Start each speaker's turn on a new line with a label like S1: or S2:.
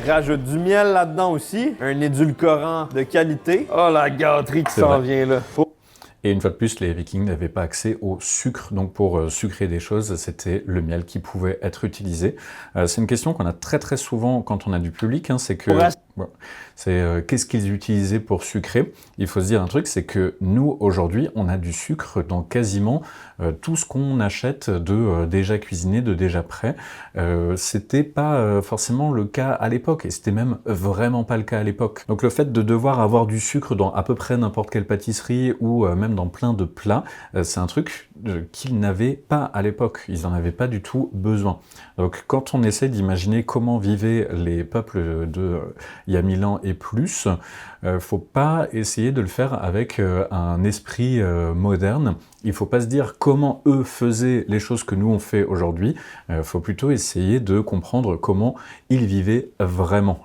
S1: Rajoute du miel là-dedans aussi. Un édulcorant de qualité. Oh, la gâterie qui s'en vient là.
S2: Et une fois de plus, les Vikings n'avaient pas accès au sucre. Donc pour sucrer des choses, c'était le miel qui pouvait être utilisé. C'est une question qu'on a très souvent quand on a du public. Hein, c'est que qu'est-ce qu'ils utilisaient pour sucrer? Il faut se dire un truc, c'est que nous, aujourd'hui, on a du sucre dans quasiment tout ce qu'on achète de déjà cuisiné, de déjà prêt. C'était pas forcément le cas à l'époque, et c'était même vraiment pas le cas à l'époque. Donc le fait de devoir avoir du sucre dans à peu près n'importe quelle pâtisserie ou même dans plein de plats, c'est un truc qu'ils n'avaient pas à l'époque. Ils n'en avaient pas du tout besoin. Donc quand on essaie d'imaginer comment vivaient les peuples de il y a 1000 ans et plus, faut pas essayer de le faire avec un esprit moderne. Il faut pas se dire comment eux faisaient les choses que nous on fait aujourd'hui. Faut plutôt essayer de comprendre comment ils vivaient vraiment.